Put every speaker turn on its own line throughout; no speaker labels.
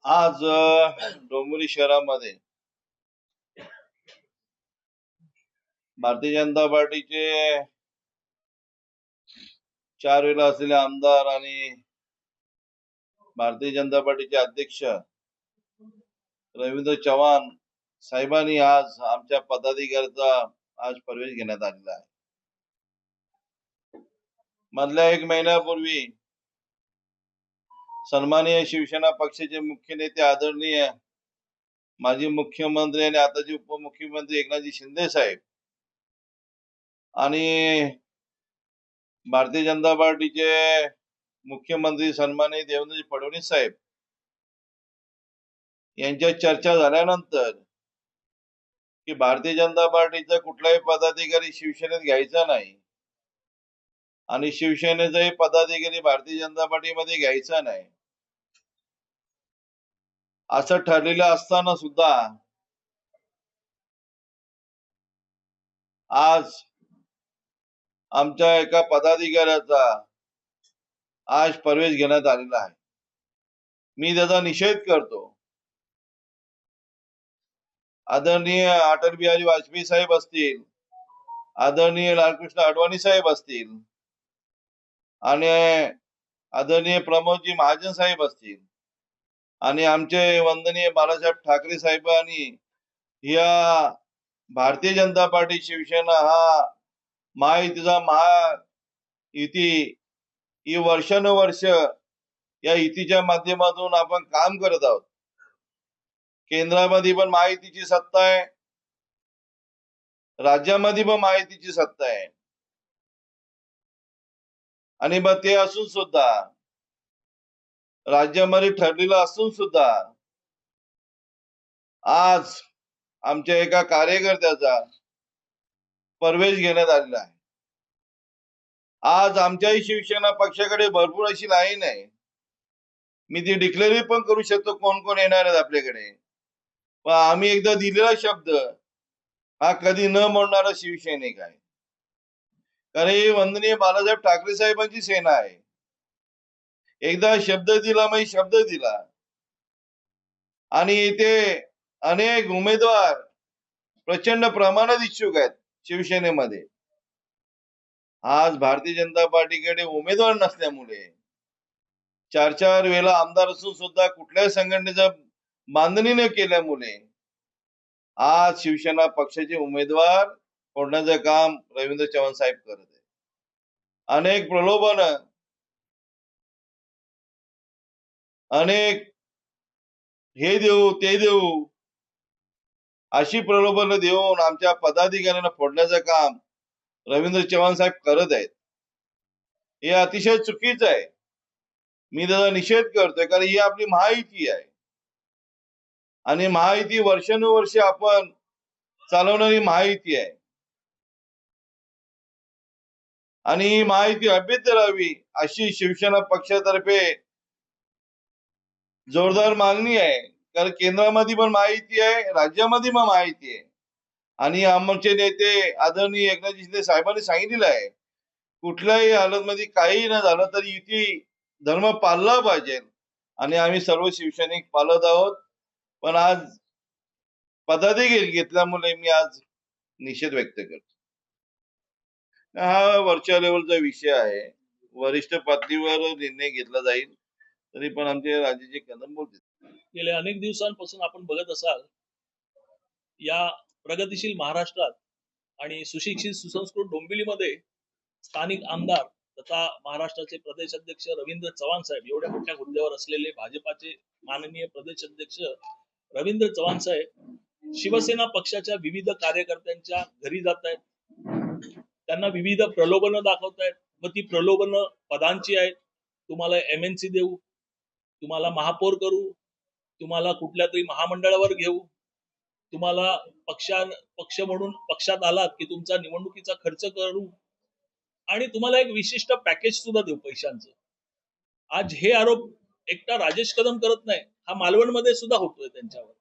आज डोंबिवली शहरामध्ये भारतीय जनता पार्टीचे 4 वेळा असलेले आमदार आणि भारतीय जनता पार्टीचे अध्यक्ष रवींद्र चव्हाण साहेबांनी आज आमच्या पदाधिकाऱ्याचा आज प्रवेश घेण्यात आलेला आहे. मधल्या 1 महिन्यापूर्वी सन्माननीय शिवसेना पक्षाचे मुख्य नेते आदरणीय माजी मुख्यमंत्री आणि आताचे उपमुख्यमंत्री एकनाथजी शिंदे साहेब आणि भारतीय जनता पार्टीचे मुख्यमंत्री सन्माननीय देवेंद्रजी फडणवीस साहेब यांच्या चर्चा झाल्यानंतर की भारतीय जनता पार्टीचा कुठलाही पदाधिकारी शिवसेनेत घ्यायचा नाही आणि शिवसेनेचाही पदाधिकारी भारतीय जनता पार्टीमध्ये घ्यायचा नाही असं ठरलेलं असताना सुद्धा आज आमच्या एका पदाधिकाऱ्याचा आज प्रवेश घेण्यात आलेला आहे. मी त्याचा निषेध करतो. आदरणीय अटल बिहारी वाजपेयी साहेब असतील, आदरणीय लालकृष्ण अडवाणी साहेब असतील आणि आदरणीय प्रमोदजी महाजन साहेब असतील आणि आमचे वंदनीय बाळासाहेब ठाकरे साहेबांनी या भारतीय जनता पार्टी शिवसेना हा महायुतीचा महायुती ही वर्षानुवर्ष या युतीच्या माध्यमातून आपण काम करत आहोत. केंद्रामध्ये पण महायुतीची सत्ता आहे, राज्यामध्ये पण महायुतीची सत्ता आहे आणि मग ते असून सुद्धा राज्यामध्ये ठरलेलं असून सुद्धा आज आमच्या एका कार्यकर्त्याचा प्रवेश घेण्यात आलेला आहे. आज आमच्याही शिवसेना पक्षाकडे भरपूर अशी लाईन आहे. मी ती डिक्लेअर पण करू शकतो कोण कोण येणार आहेत आपल्याकडे. पण आम्ही एकदा दिलेला शब्द हा कधी न मोडणारा शिवसैनिक आहे. कारण ही वंदनीय बाळासाहेब ठाकरे साहेबांची सेना आहे. एकदा शब्द दिला म्हणजे शब्द दिला आणि इथे अनेक उमेदवार प्रचंड प्रमाणात इच्छुक आहेत शिवसेनेमध्ये. आज भारतीय जनता पार्टीकडे उमेदवार नसल्यामुळे 4 वेळा आमदार असून सुद्धा कुठल्याही संघटनेचा बांधणी न केल्यामुळे आज शिवसेना पक्षाचे उमेदवार फोडण्याचं काम रवींद्र चव्हाण साहेब करत आहे. अनेक प्रलोभन, अनेक हे देऊ ते देऊ अशी प्रलोभन देऊन आमच्या पदाधिकाऱ्यांना फोडण्याचं काम रवींद्र चव्हाण साहेब करत आहेत. हे अतिशय चुकीचं आहे. मी त्याचा निषेध करतोय कारण ही आपली महायुती आहे आणि महायुती वर्षानुवर्ष आपण चालवणारी महायुती आहे आणि ही महायुती अभेद्य राहावी अशी शिवसेना पक्षातर्फे जोरदार मागणी आहे. कारण केंद्रामध्ये पण महायुती आहे, राज्यामध्ये पण महायुती आहे आणि आमचे नेते आदरणीय एकनाथजी शिंदे साहेबांनी सांगितलेलं आहे कुठल्याही हालतमध्ये काही न झालं तरी युती धर्म पाळला पाहिजे आणि आम्ही सर्व शिवसैनिक पाळत आहोत. पण आज पदाधिकारी घेतल्यामुळे मी आज निषेध व्यक्त करतो. हा वरच्या लेवलचा विषय आहे. वरिष्ठ पातळीवर निर्णय घेतला जाईल. तरी पण आमचे राजेचे कदम बोलते.
गेल्या अनेक दिवसांपासून आपण बघत असाल या प्रगतिशील महाराष्ट्रात आणि सुशिक्षित सुसंस्कृत डोंबिवलीमध्ये स्थानिक आमदार तथा महाराष्ट्राचे प्रदेश अध्यक्ष रवींद्र चव्हाण साहेब एवढ्या मोठ्या हुद्द्यावर असलेले भाजपाचे माननीय प्रदेश अध्यक्ष रवींद्र चव्हाण साहेब शिवसेना पक्षाच्या विविध कार्यकर्त्यांच्या घरी जात आहेत. त्यांना विविध प्रलोभनं दाखवतायत व ती प्रलोभनं पदांची आहेत. तुम्हाला MNC देऊ, तुम्हाला महापौर करू, तुम्हाला कुठल्या तरी महामंडळावर घेऊ, तुम्हाला पक्ष म्हणून पक्षात आलात की तुमचा निवडणुकीचा खर्च करू आणि तुम्हाला एक विशिष्ट पॅकेज सुद्धा देऊ पैशांचं. आज हे आरोप एकटा राजेश कदम करत नाही, हा मालवणमध्ये सुद्धा होतोय त्यांच्यावर.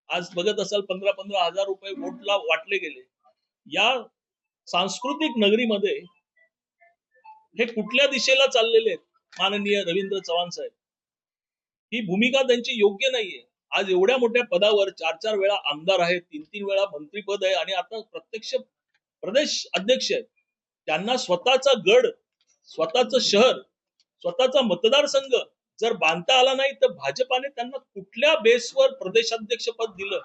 आज बघत असाल 15-15 हजार रुपये वोटला वाटले गेले. या सांस्कृतिक नगरीमध्ये हे कुठल्या दिशेला चाललेले आहेत माननीय रवींद्र चव्हाण साहेब? ही भूमिका त्यांची योग्य नाहीये. आज एवढ्या मोठ्या पदावर 4-4 वेळा आमदार आहेत, 3-3 वेळा मंत्रीपद आहे आणि आता प्रत्यक्ष प्रदेश अध्यक्ष आहेत. त्यांना स्वतःचा गड, स्वतःचं शहर, स्वतःचा मतदारसंघ जर बांधता आला नाही तर भाजपाने त्यांना कुठल्या बेसवर प्रदेशाध्यक्ष पद दिलं?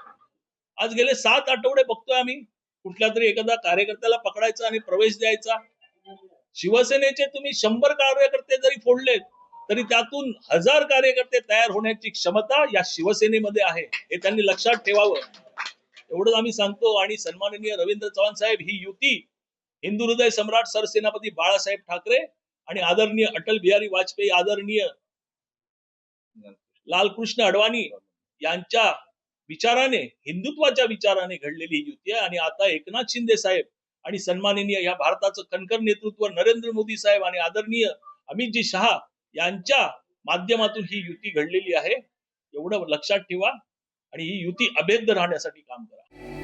आज गेले 7 आठवडे बघतोय आम्ही कुठल्या तरी एखादा कार्यकर्त्याला पकडायचा आणि प्रवेश द्यायचा. शिवसेनेचे तुम्ही 100 कार्यकर्ते जरी फोडलेत तरी त्यातून 1000 कार्यकर्ते तयार होण्याची क्षमता या शिवसेनेमध्ये आहे, हे त्यांनी लक्षात ठेवावं. एवढंच आम्ही सांगतो. आणि सन्माननीय रवींद्र चव्हाण साहेब, ही युती हिंदू हृदय सम्राट सरसेनापती बाळासाहेब ठाकरे आणि आदरणीय अटल बिहारी वाजपेयी, आदरणीय लालकृष्ण अडवाणी यांच्या विचाराने, हिंदुत्वाच्या विचाराने घडलेली ही युती आहे. आणि आता एकनाथ शिंदे साहेब आणि सन्माननीय या भारताचं कणखर नेतृत्व नरेंद्र मोदी साहेब आणि आदरणीय अमितजी शहा यांच्या माध्यमातून ही युती घडलेली आहे. एवढं लक्षात ठेवा आणि ही युती अभेद्य राहण्यासाठी काम करा.